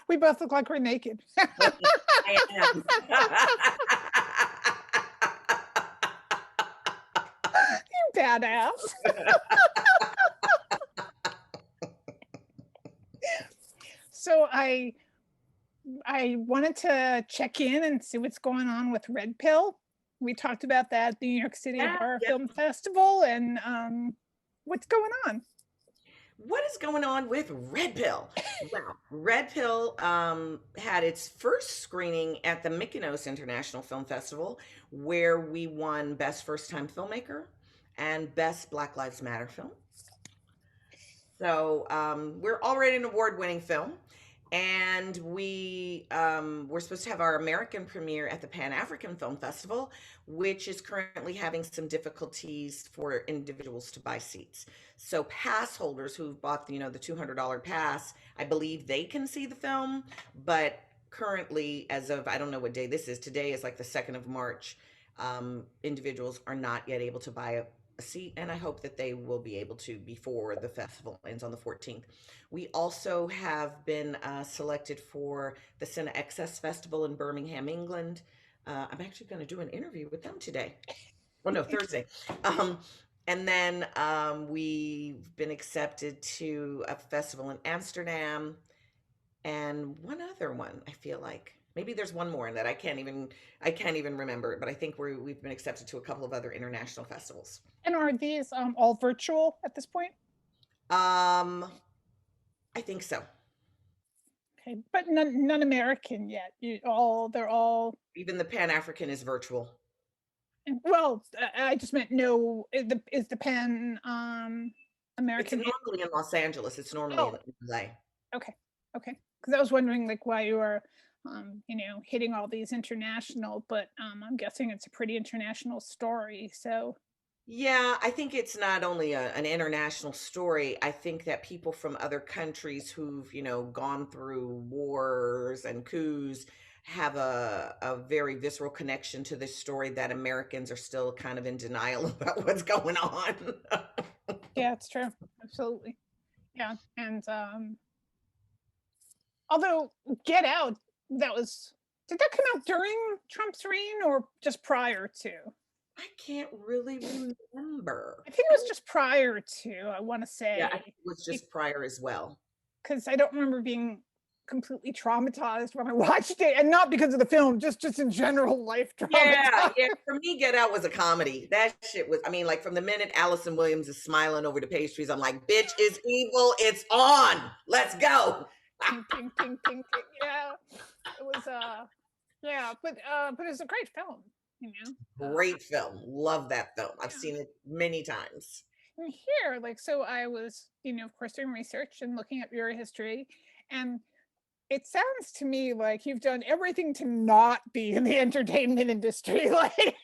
We both look like we're naked. I am. You badass. So I wanted to check in and see what's going on with Red Pill. We talked about that at the New York City Yeah, Horror yeah. Film Festival, and what's going on? What is going on with Red Pill? Well, Red Pill had its first screening at the Mykonos International Film Festival, where we won Best First Time Filmmaker and Best Black Lives Matter Film. So we're already an award-winning film, and we're supposed to have our American premiere at the Pan African Film Festival, which is currently having some difficulties for individuals to buy seats. So pass holders who've bought the $200 pass, I believe they can see the film, but currently, as of I don't know what day this is. Today is like the 2nd of March. Individuals are not yet able to buy a seat, and I hope that they will be able to before the festival ends on the 14th. We also have been selected for the Cine Excess Festival in Birmingham, England. I'm actually going to do an interview with them today. Well, no, Thursday. Um, and then we've been accepted to a festival in Amsterdam and one other one. I feel like maybe there's one more that I can't even remember. But I think we've been accepted to a couple of other international festivals. And are these all virtual at this point? Um, I think so. Okay, but none American yet. They're all. Even the Pan African is virtual. Well, I just meant no. Is the Pan It's American? normally in Los Angeles. It's normally in Oh, LA. okay, okay. Because I was wondering like why you were, hitting all these international, but I'm guessing it's a pretty international story. So Yeah, I think it's not only an international story. I think that people from other countries who've gone through wars and coups have a very visceral connection to this story that Americans are still kind of in denial about what's going on. yeah, it's true. Absolutely. Yeah, and although Get Out, that was did that come out during Trump's reign or just prior to? I can't really remember. I think it was just prior to, I want to Yeah, I say, think it was just prior as well. because I don't remember being completely traumatized when I watched it, and not because of the film, just in general life Yeah, traumatized. yeah. For me, Get Out was a comedy. That shit was, I mean, like from the minute Allison Williams is smiling over the pastries, I'm like, bitch is evil. It's on. Let's go. Ting, ting, ting, ting, ting. Yeah, it was. But it's a great film. You know. Great film. Love that film. I've Yeah. seen it many times. And here, like, so I was, of course, doing research and looking at your history, and it sounds to me like you've done everything to not be in the entertainment industry. Like,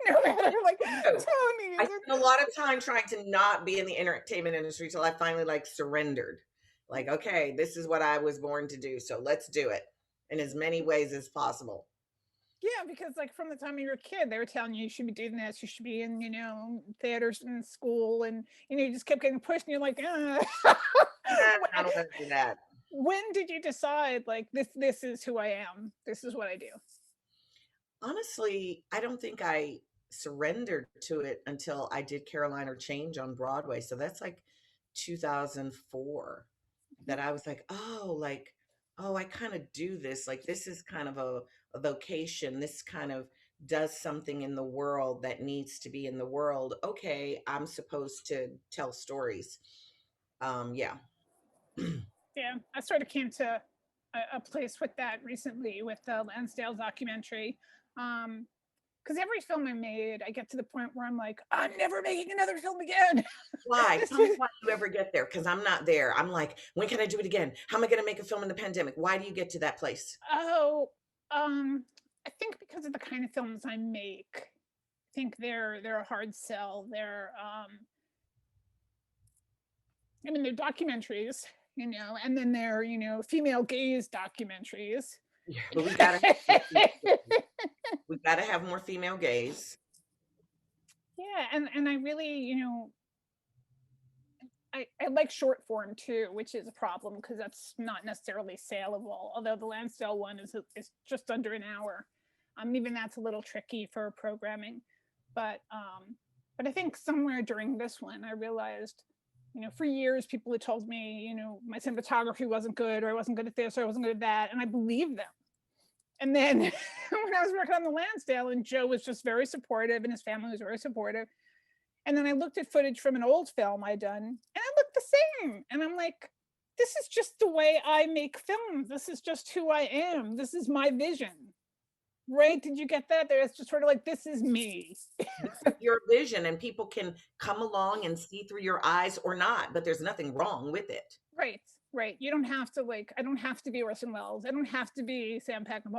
no matter, like, So, tell me, I is spent it? a lot of time trying to not be in the entertainment industry till I finally like surrendered. Like, okay, this is what I was born to do. So let's do it in as many ways as possible. Yeah, because like from the time you were a kid, they were telling you should be doing this, you should be in, theaters in school, and you just kept getting pushed, and you're like, I don't want to do that. when did you decide like this is who I am? This is what I do. Honestly, I don't think I surrendered to it until I did Caroline or Change on Broadway. So that's like 2004 that I was like, oh, I kind of do this. Like, this is kind of a vocation. This kind of does something in the world that needs to be in the world. Okay, I'm supposed to tell stories. Yeah. Yeah, I sort of came to a place with that recently with the Lansdale documentary. Because every film I made, I get to the point where I'm like, I'm never making another film again. Why? Tell me why you ever get there, because I'm not there. I'm like, when can I do it again? How am I going to make a film in the pandemic? Why do you get to that place? Oh, I think because of the kind of films I make, I think they're a hard sell. I mean, they're documentaries, and then they're female gaze documentaries. Yeah, but we gotta have more female gays. Yeah, and I really, I like short form too, which is a problem because that's not necessarily saleable. Although the Lansdale one is just under an hour. Even that's a little tricky for programming, but but I think somewhere during this one I realized, for years people had told me, my cinematography wasn't good, or I wasn't good at this, or I wasn't good at that, and I believed them. And then when I was working on the Lansdale, and Joe was just very supportive, and his family was very supportive. And then I looked at footage from an old film I'd done, and it looked the same. And I'm like, this is just the way I make films. This is just who I am. This is my vision. Right? Did you get that? There's just sort of like, this is me. Your vision, and people can come along and see through your eyes or not, but there's nothing wrong with it. Right. Right. You don't have to I don't have to be Orson Welles. I don't have to be Sam Peckinpah.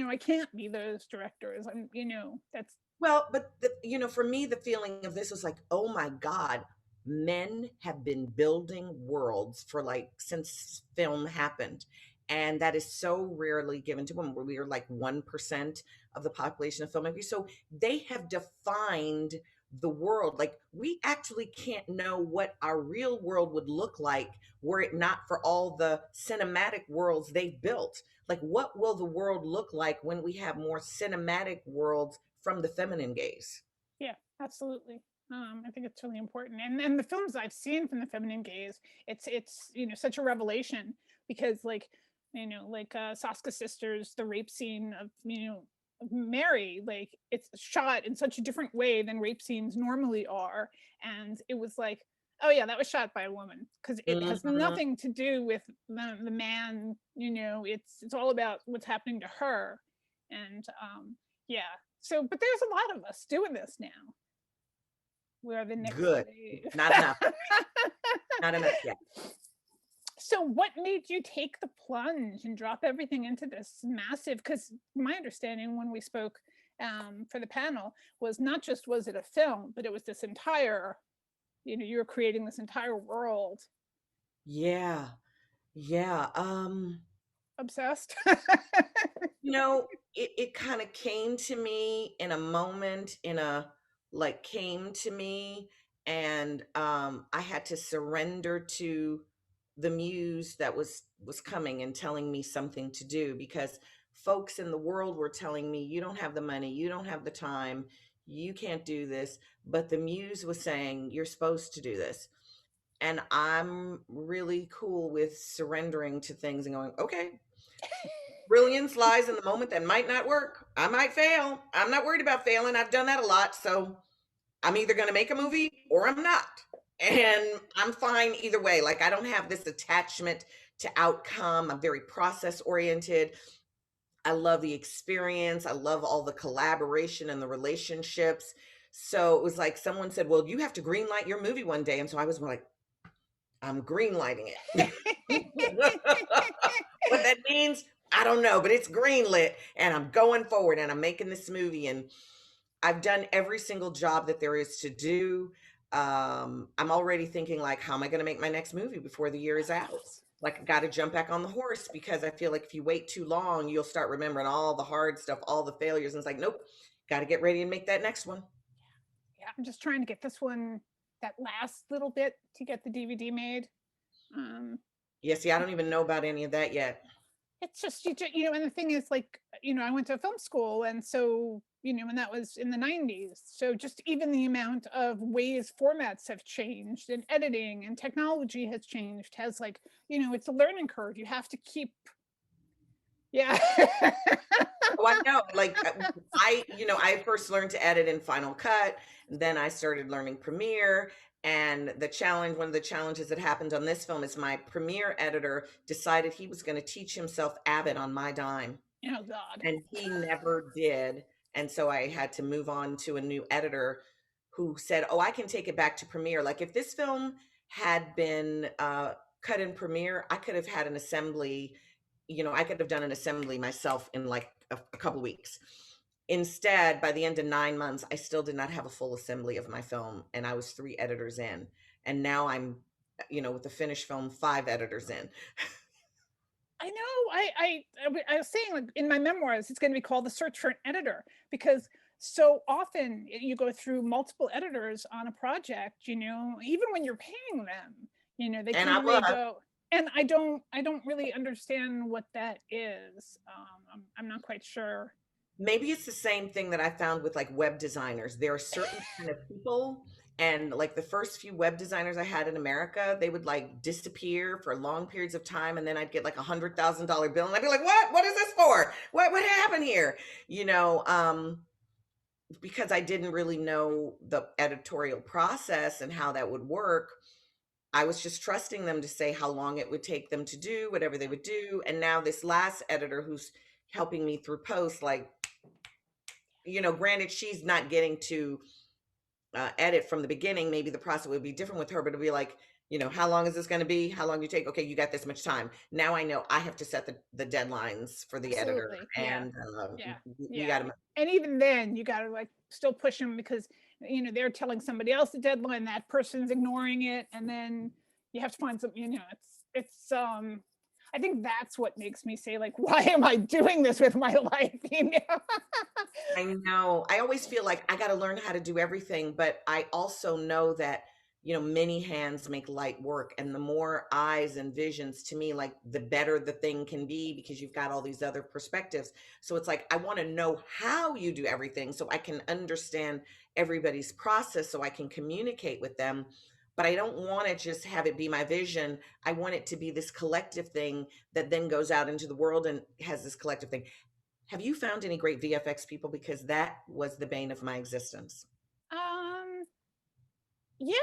I can't be those directors. That's Well, but for me, the feeling of this was like, oh my God, men have been building worlds for like since film happened. And that is so rarely given to women, where we are like 1% of the population of filmmakers. So they have defined the world. Like, we actually can't know what our real world would look like were it not for all the cinematic worlds they've built. Like, what will the world look like when we have more cinematic worlds from the feminine gaze? Yeah, absolutely. I think it's really important. And the films I've seen from the feminine gaze, it's such a revelation, because Saska Sisters, the rape scene of Mary, like, it's shot in such a different way than rape scenes normally are. And it was like, oh yeah, that was shot by a woman, because it has Mhm. nothing to do with the man. It's all about what's happening to her. And yeah. So, but there's a lot of us doing this now. We're the next Good. wave. Not enough. Not enough yet. So what made you take the plunge and drop everything into this massive, because my understanding when we spoke for the panel was, not just was it a film, but it was this entire, you were creating this entire world. Yeah. Yeah. Obsessed. It kind of came to me in a moment, came to me, and I had to surrender to the muse that was coming and telling me something to do, because folks in the world were telling me, you don't have the money, you don't have the time, you can't do this. But the muse was saying, you're supposed to do this. And I'm really cool with surrendering to things and going, okay, brilliance lies in the moment. That might not work. I might fail. I'm not worried about failing. I've done that a lot. So I'm either going to make a movie or I'm not. And I'm fine either way. Like, I don't have this attachment to outcome. I'm very process oriented. I love the experience. I love all the collaboration and the relationships. So it was like someone said, well, you have to green light your movie one day. And so I was like, I'm green lighting it. What that means, I don't know, but it's greenlit, and I'm going forward, and I'm making this movie, and I've done every single job that there is to do. I'm already thinking, like, how am I going to make my next movie before the year is out? Like, I got to jump back on the horse, because I feel like if you wait too long, you'll start remembering all the hard stuff, all the failures, and it's like, nope, got to get ready and make that next one. Yeah, I'm just trying to get this one, that last little bit to get the DVD made. um Yeah, see, I don't even know about any of that yet. it's just, and the thing is, like, I went to film school, and so, and that was in the 90s. So just even the amount of ways formats have changed, and editing and technology has changed, has, like, it's a learning curve. You have to keep. Yeah. Oh, I know. Like, I first learned to edit in Final Cut. Then I started learning Premiere. And one of the challenges that happened on this film is my Premiere editor decided he was going to teach himself Avid on my dime. Oh God. And he never did. And so I had to move on to a new editor who said, oh, I can take it back to Premiere. Like, if this film had been cut in Premiere, I could have had an assembly. I could have done an assembly myself in like a couple weeks. Instead, by the end of 9 months, I still did not have a full assembly of my film, and I was 3 editors in. And now I'm, with the finished film, 5 editors in. I know. I was saying, like, in my memoirs, it's going to be called The Search for an Editor, because so often you go through multiple editors on a project, even when you're paying them, they And come I and they was. go. And I don't really understand what that is. I'm not quite sure. Maybe it's the same thing that I found with like web designers. There are certain kind of people, and like the first few web designers I had in America, they would like disappear for long periods of time, and then I'd get like $100,000 bill, and I'd be like, "What? What is this for? What happened here?" You know, because I didn't really know the editorial process and how that would work. I was just trusting them to say how long it would take them to do whatever they would do. And now this last editor who's helping me through post, like, granted, she's not getting to edit from the beginning. Maybe the process would be different with her, but it'll be like, how long is this going to be? How long do you take? Okay, you got this much time. Now I know I have to set the deadlines for the editor, Absolutely. Yeah. and Yeah. we Yeah. got to. And even then you got to like still push them because they're telling somebody else the deadline, that person's ignoring it, and then you have to find some, it's I think that's what makes me say, like, why am I doing this with my life? I know. I always feel like I got to learn how to do everything, but I also know that, many hands make light work. And the more eyes and visions to me, like the better the thing can be because you've got all these other perspectives. So it's like, I want to know how you do everything so I can understand everybody's process so I can communicate with them. But I don't want to just have it be my vision. I want it to be this collective thing that then goes out into the world and has this collective thing. Have you found any great VFX people? Because that was the bane of my existence. um yeah,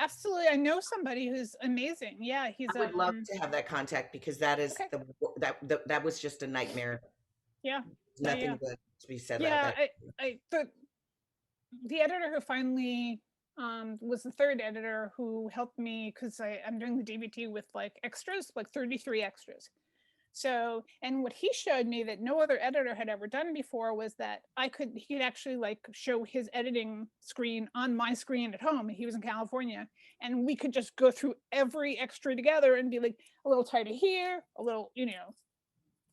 absolutely. I know somebody who's amazing. Yeah, I he's would love to have that contact because that is okay. that was just a nightmare. Yeah. Yeah, Nothing yeah. good to be said about Yeah, that. I the editor who finally was the third editor who helped me because I'm doing the DVT with like extras, like 33 extras. So, and what he showed me that no other editor had ever done before was that he could actually like show his editing screen on my screen at home. He was in California, and we could just go through every extra together and be like a little tighter here, a little,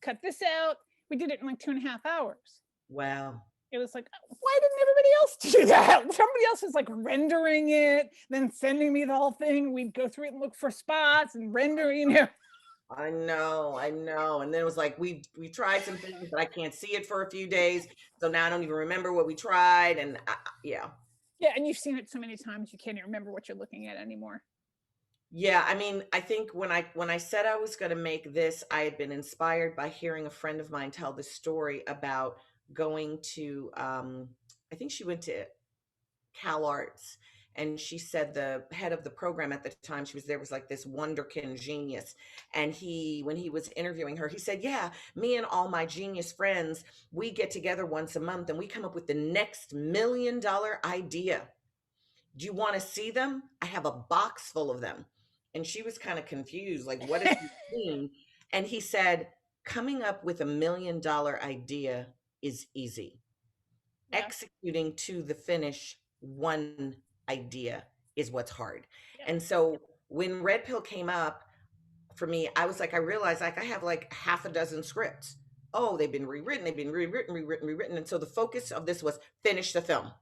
cut this out. We did it in like 2.5 hours. Wow. It was like, why didn't everybody else do that? Somebody else is like rendering it, then sending me the whole thing. We'd go through it and look for spots and render. I know, I know. And then it was like we tried some things, but I can't see it for a few days. So now I don't even remember what we tried. And yeah. Yeah, and you've seen it so many times you can't even remember what you're looking at anymore. Yeah, I mean, I think when I said I was going to make this, I had been inspired by hearing a friend of mine tell the story about going to I think she went to Cal Arts, and she said the head of the program at the time she was there was like this wonderkin genius. And when he was interviewing her, he said, "Yeah, me and all my genius friends, we get together once a month and we come up with the next $1 million idea. Do you want to see them? I have a box full of them." And she was kind of confused, like, what does he mean? And he said, "Coming up with $1 million idea is easy. Yeah, Executing to the finish one idea is what's hard." yeah, And so when Red Pill came up for me, I was like, I realized like I have like half a dozen scripts. Oh, they've been rewritten. And so the focus of this was finish the film.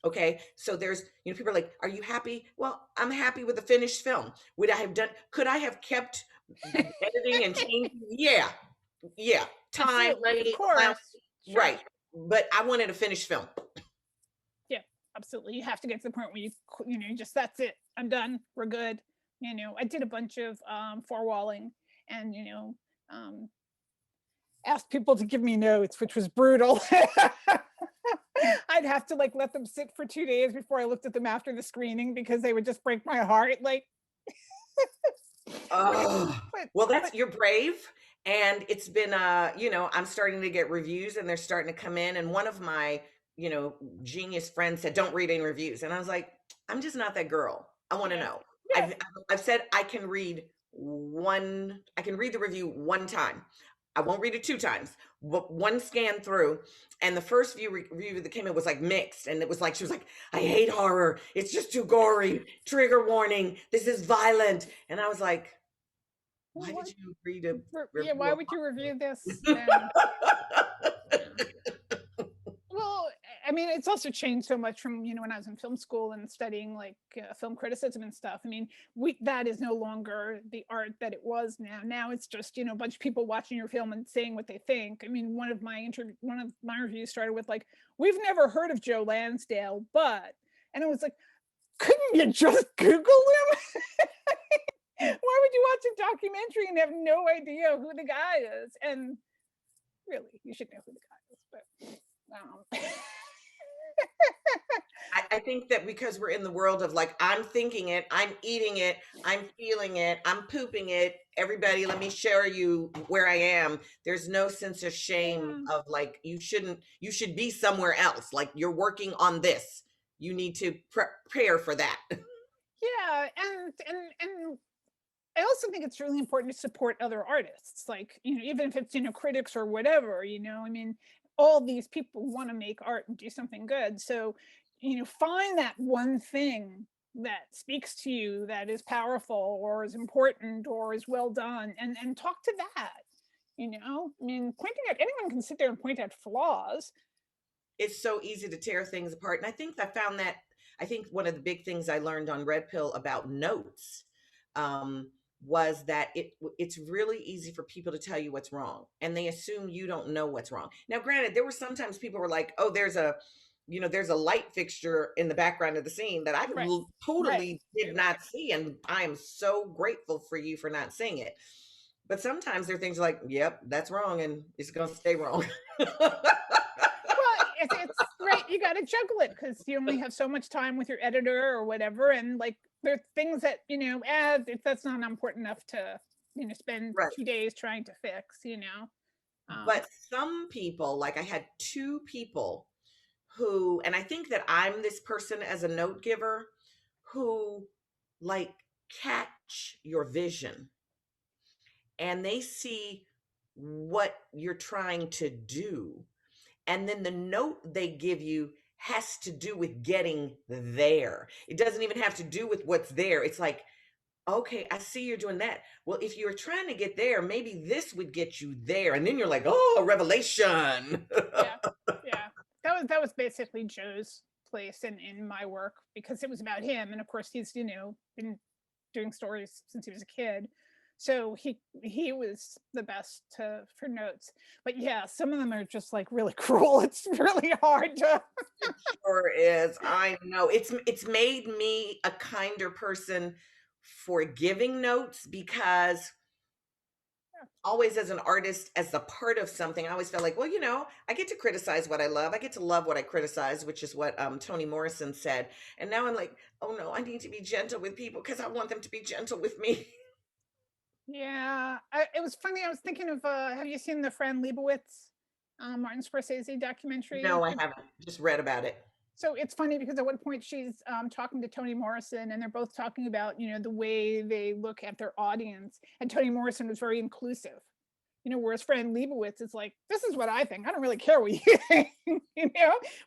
Okay. So there's, people are like, "Are you happy?" Well, I'm happy with the finished film. Could I have kept editing and changing? Yeah. Yeah. Time, absolutely, of money, allowance. course, sure. Right. But I wanted a finished film. Yeah, absolutely. You have to get to the point where just that's it. I'm done. We're good. I did a bunch of forewalling and um, asked people to give me notes, which was brutal. I'd have to like let them sit for 2 days before I looked at them after the screening because they would just break my heart. Like, Oh, but well, but you're brave. And it's been, I'm starting to get reviews and they're starting to come in. And one of my, genius friends said, "Don't read any reviews." And I was like, I'm just not that girl. I want to yeah, know. yeah, I've said I can read the review one time. I won't read it two times, but one scan through. And the first review that came in was like mixed. And it was like, she was like, "I hate horror. It's just too gory. Trigger warning. This is violent." And I was like, well, "Why did you agree to yeah. review Why a would you review this book?" then? Yeah. Well, I mean, it's also changed so much from, when I was in film school and studying like film criticism and stuff. I mean, that is no longer the art that it was now. Now it's just, a bunch of people watching your film and saying what they think. I mean, one of my reviews started with like, "We've never heard of Joe Lansdale, but," and it was like, couldn't you just Google him? Why would you watch a documentary and have no idea who the guy is? And really, you should know who the guy is, but I think that because we're in the world of like, I'm thinking it, I'm eating it, I'm feeling it, I'm pooping it. Everybody, let me show you where I am. There's no sense of shame yeah. of like, you should be somewhere else. Like you're working on this. You need to prepare for that. Yeah, and I also think it's really important to support other artists, like, even if it's, critics or whatever, I mean, all these people want to make art and do something good. So, find that one thing that speaks to you, that is powerful or is important or is well done, and talk to that. I mean, pointing at anyone can sit there and point at flaws. It's so easy to tear things apart. And I think one of the big things I learned on Red Pill about notes um, was that it's really easy for people to tell you what's wrong, and they assume you don't know what's wrong. Now, granted, there were sometimes people were like, "Oh, there's a light fixture in the background of the scene that I Right, right, totally did not see, and I am so grateful for you for not seeing it." But sometimes there are things like, "Yep, that's wrong, and it's going to stay wrong." well, it's right. You got to juggle it because you only have so much time with your editor or whatever, and like there are things that that's not important enough to spend Right. 2 days trying to fix. Um, But some people, like I had two people who, and I think that I'm this person as a note giver who like catch your vision and they see what you're trying to do. And then the note they give you has to do with getting there. It doesn't even have to do with what's there. It's like, okay, I see you're doing that. Well, if you're trying to get there, maybe this would get you there. And then you're like, oh, revelation. yeah, yeah. That was basically Joe's place in my work because it was about him, and of course he's been doing stories since he was a kid. So he was the best for notes. But yeah, some of them are just like really cruel. It's really hard to It sure is. I know. It's made me a kinder person for giving notes because always as an artist, as a part of something, I always felt like, well, I get to criticize what I love. I get to love what I criticize, which is what Toni Morrison said. And now I'm like, oh no, I need to be gentle with people because I want them to be gentle with me. yeah. It was funny. I was thinking of have you seen the Fran Lebowitz Martin Scorsese documentary? No, I haven't. Just read about it. So it's funny because at one point she's talking to Toni Morrison, and they're both talking about the way they look at their audience. And Toni Morrison was very inclusive, whereas Fran Lebowitz is like, "This is what I think. I don't really care what you think,"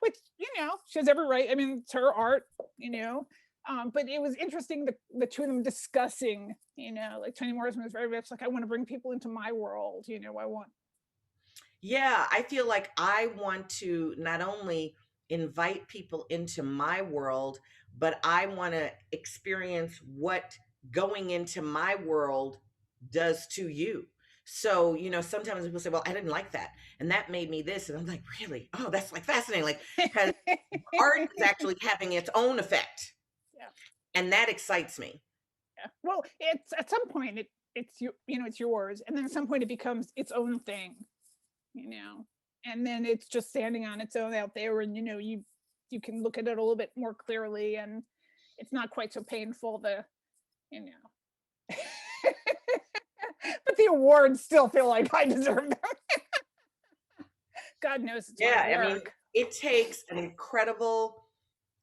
which she has every right. I mean, it's her art, but it was interesting the two of them discussing, like Toni Morrison was very much like, "I want to bring people into my world, I want." Yeah, I feel like I want to not only invite people into my world, but I want to experience what going into my world does to you. So, sometimes people say, well, I didn't like that. And that made me this. And I'm like, really? Oh, that's like fascinating. Like, because art is actually having its own effect. Yeah. And that excites me. Yeah. Well, it's at some point it's it's yours, and then at some point it becomes its own thing, and then it's just standing on its own out there, and you can look at it a little bit more clearly, and it's not quite so painful to you know. But the awards still feel like I deserve them. God knows it's hard Yeah, I mean, work. it takes an incredible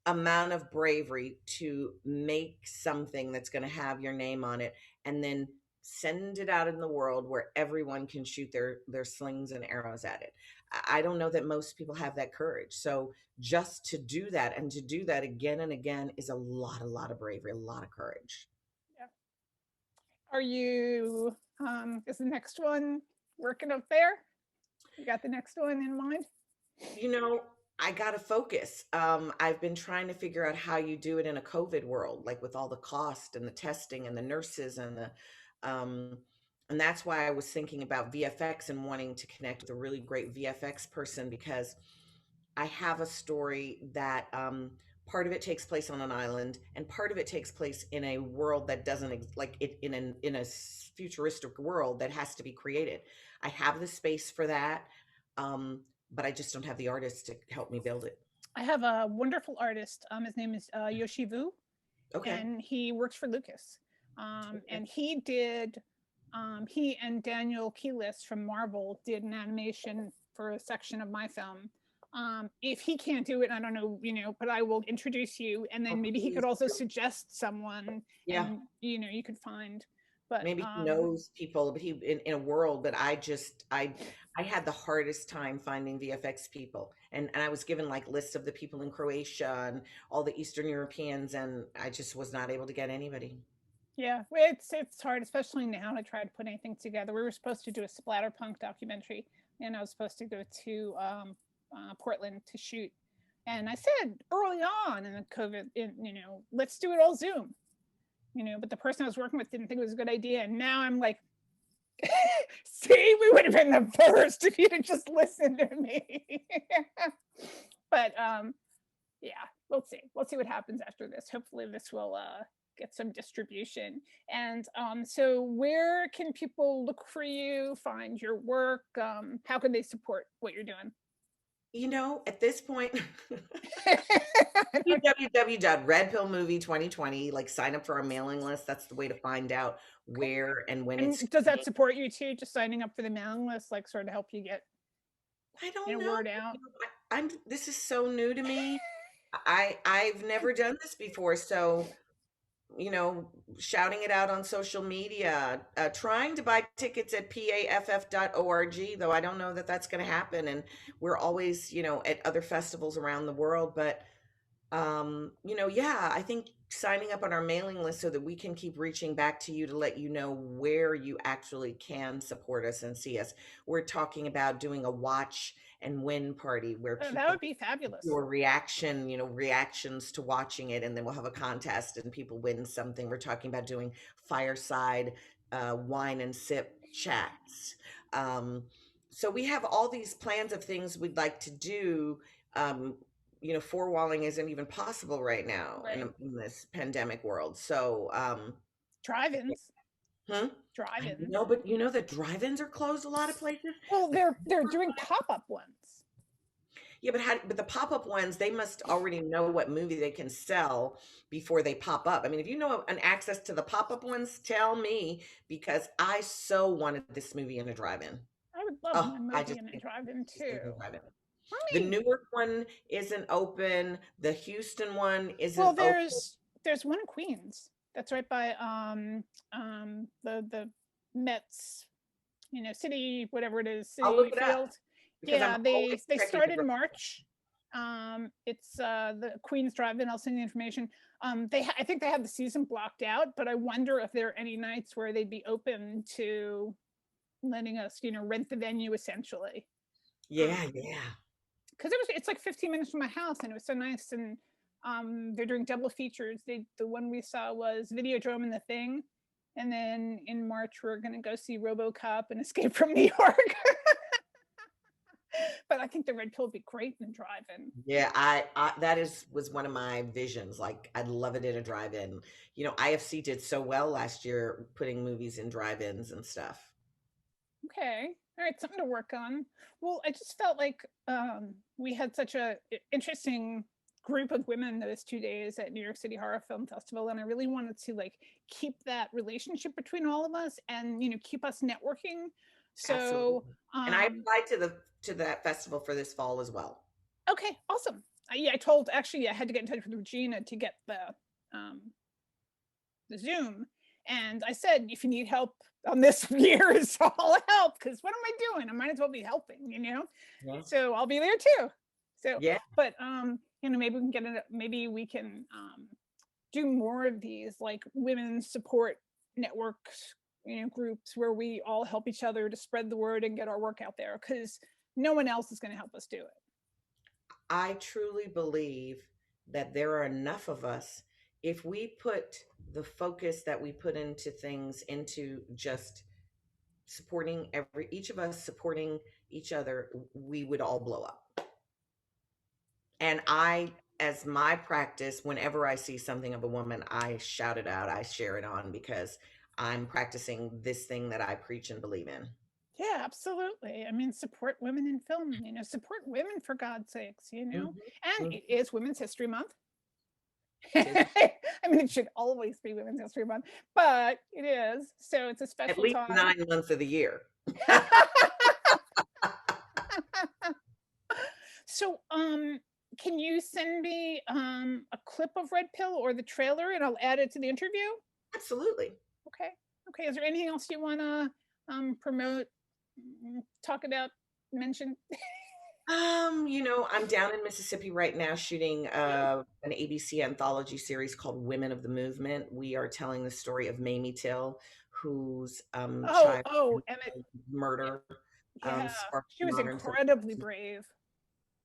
amount of bravery to make something that's going to have your name on it and then send it out in the world where everyone can shoot their slings and arrows at it. I don't know that most people have that courage. So just to do that and to do that again and again is a lot of bravery, a lot of courage. Yeah. Are you is the next one working up there? You got the next one in mind? You know, I gotta focus. I've been trying to figure out how you do it in a COVID world, like with all the cost and the testing and the nurses um, and that's why I was thinking about VFX and wanting to connect with a really great VFX person because I have a story that part of it takes place on an island, and part of it takes place in a world that doesn't like it in a futuristic world that has to be created. I have the space for that, but I just don't have the artists to help me build it. I have a wonderful artist. His name is Yoshi Vu, Okay. and he works for Lucas. Okay. And he did, he and Daniel Keelis from Marvel did an animation for a section of my film. If he can't do it, I don't know, but I will introduce you, and Oh, then maybe he could please also do. suggest someone, Yeah. and you could find. But Maybe he knows people, but he in a world, but I had the hardest time finding VFX people. And I was given like lists of the people in Croatia and all the Eastern Europeans, and I just was not able to get anybody. yeah, it's hard, especially now, to try to put anything together. We were supposed to do a splatterpunk documentary, and I was supposed to go to Portland to shoot. And I said early on in the COVID, let's do it all Zoom. But the person I was working with didn't think it was a good idea, and now I'm like, see, we would have been the first if you'd have just listened to me. But yeah, we'll see what happens after this. Hopefully this will get some distribution. And so where can people look for you, find your work? How can they support what you're doing? At this point, www.redpillmovie2020, like sign up for our mailing list. That's the way to find out Okay. where and when it's And does that support you too? Just signing up for the mailing list, like sort of help you get I don't know. word out? I'm this is so new to me. I've never done this before, so shouting it out on social media, trying to buy tickets at paff.org, though I don't know that that's going to happen. And we're always, at other festivals around the world. But, yeah, I think signing up on our mailing list so that we can keep reaching back to you to let you know where you actually can support us and see us. We're talking about doing a watch and win party where That would people be fabulous. your reaction, reactions to watching it, and then we'll have a contest and people win something. We're talking about doing fireside wine and sip chats. Um, so we have all these plans of things we'd like to do. Four walling isn't even possible right now Right. in this pandemic world. So, Drive-ins. hmm? I Drive-ins. know, but you know that drive-ins are closed a lot of places. Well, they're doing pop-up ones. Yeah, but the pop-up ones, they must already know what movie they can sell before they pop up. I mean, if you know an access to the pop-up ones, tell me because I so wanted this movie in a drive-in. I would love Oh, my I movie just in a think drive-in this is a too. drive-in. I The mean, Newark one isn't open. The Houston one well, isn't open. there's one in Queens that's right by the Mets, city, whatever it is, I'll look city it up field. because I'm Yeah, they always they checking start the in March. It's the Queens Drive-In. I'll send the information. I think they have the season blocked out, but I wonder if there are any nights where they'd be open to letting us, rent the venue essentially. Yeah, yeah. Because it's like 15 minutes from my house, and it was so nice. And they're doing double features. The one we saw was Videodrome and The Thing, and then in March we're gonna go see RoboCop and Escape from New York. But I think the Red Pill would be great in drive-in. Yeah, I that was one of my visions. Like, I'd love it in a drive-in. IFC did so well last year putting movies in drive-ins and stuff. Okay, all right, something to work on. Well, I just felt like we had such a interesting group of women those 2 days at New York City Horror Film Festival, and I really wanted to like keep that relationship between all of us, and keep us networking. So Absolutely. And I applied to that festival for this fall as well. okay, awesome. Yeah, I had to get in touch with Regina to get the Zoom. And I said, if you need help on this year, is all help, because what am I doing? I might as well be helping. Yeah. So I'll be there too. So, Yeah. but maybe we can do more of these like women support networks, groups where we all help each other to spread the word and get our work out there, because no one else is going to help us do it. I truly believe that there are enough of us. If we put the focus that we put into things into just supporting each of us supporting each other, we would all blow up. And I, as my practice, whenever I see something of a woman, I shout it out, I share it on, because I'm practicing this thing that I preach and believe in. Yeah, absolutely. I mean, support women in film, support women for God's sakes, Mhm, And mhm. it is Women's History Month. It is I mean, it should always be Women's History Month, but it is. So it's a at special least time. 9 months of the year. So, can you send me a clip of Red Pill or the trailer and I'll add it to the interview? Absolutely. Okay. Okay. Is there anything else you want to promote, talk about, mention? I'm down in Mississippi right now shooting Oh, an ABC anthology series called Women of the Movement. We are telling the story of Mamie Till, whose oh, child oh, Emmett. murder Yeah, sparked she was modern incredibly feminism. brave.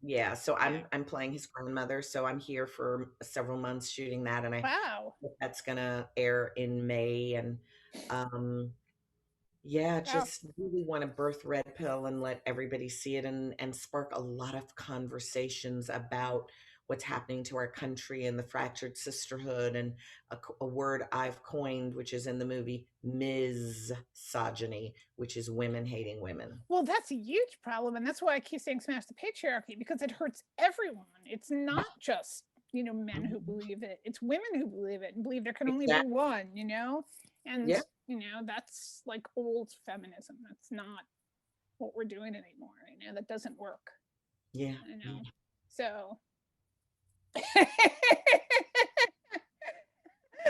Yeah, so Yeah. I'm playing his grandmother, so I'm here for several months shooting that, and I Wow. hope that's gonna air in May. And um, yeah, Wow. just really want to birth Red Pill and let everybody see it, and spark a lot of conversations about what's happening to our country and the fractured sisterhood, and a word I've coined, which is in the movie, misogyny, which is women hating women. Well, that's a huge problem, and that's why I keep saying smash the patriarchy because it hurts everyone. It's not just men who Mhm. believe it; it's women who believe it and believe there can only be Exactly. one. And Yeah. that's like old feminism. That's not what we're doing anymore. That doesn't work. Yeah. You Yeah. know, so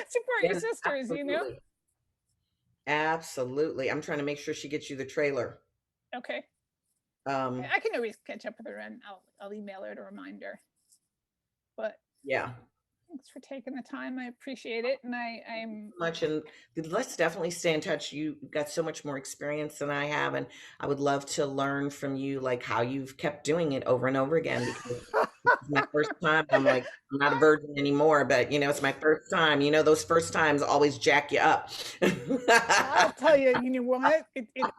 support your Yeah. sisters. Absolutely. Absolutely. I'm trying to make sure she gets you the trailer. Okay, Um, I can always catch up with her and I'll email her to remind her. But yeah. thanks for taking the time. I appreciate it. And I'm Much, and let's definitely stay in touch. You've got so much more experience than I have, and I would love to learn from you, like how you've kept doing it over and over again, because this is my first time. I'm like, I'm not a virgin anymore, but it's my first time. Those first times always jack you up. I'll tell you, you know what? It's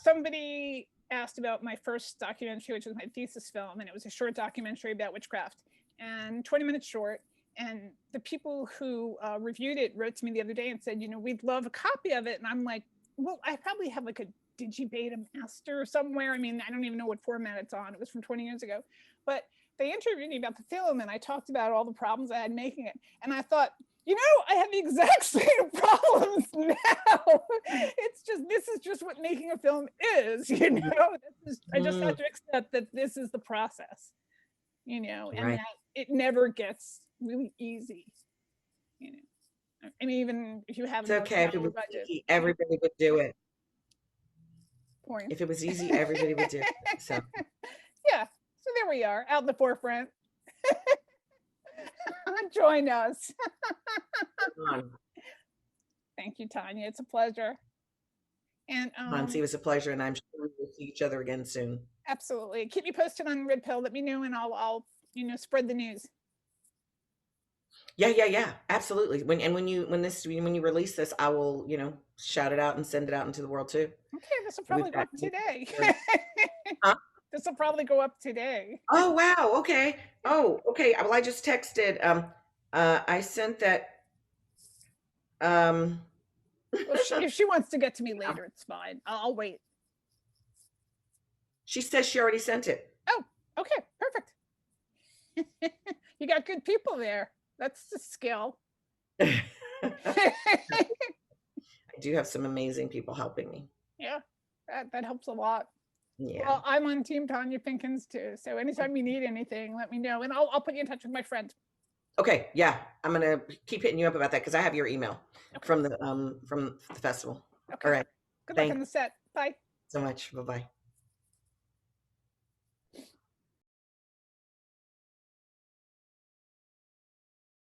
somebody asked about my first documentary, which was my thesis film, and it was a short documentary about witchcraft and 20 minutes short. And the people who reviewed it wrote to me the other day and said, we'd love a copy of it. And I'm like, well, I probably have like a digibeta master somewhere. I mean, I don't even know what format it's on. It was from 20 years ago. But they interviewed me about the film and I talked about all the problems I had making it. And I thought, I have the exact same problems now. This is just what making a film is. I just have Mm, to accept that this is the process, and right. that it never gets really easy. You I mean, even if you have It's a okay. If it $1,000,000 was budget, easy, everybody would do it. points. If it was easy, everybody would do it. So, Yeah. So there we are, out in the forefront. Join us. come Thank you, Tonya. It's a pleasure. And Hansi, it was a pleasure, and I'm sure we'll see each other again soon. absolutely. Keep me posted on Red Pill. Let me know and I'll spread the news. Yeah, yeah, yeah, absolutely. When you release this, I will, shout it out and send it out into the world too. Okay, this will We've probably go got up today. Huh? This will probably go up today. Oh, wow. Okay. Oh, okay. Well, I just texted. I sent that. Um, Well, if she wants to get to me later, it's fine. I'll wait. she says she already sent it. Oh, okay, perfect. You got good people there. That's the skill. I do have some amazing people helping me. Yeah, that helps a lot. Yeah. Well, I'm on Team Tonya Pinkins too. So anytime you need anything, let me know, and I'll put you in touch with my friend. Okay. Yeah, I'm gonna keep hitting you up about that because I have your email Okay. from the festival. All Okay. right. Good luck on Thanks the set. Bye. so much. Bye bye.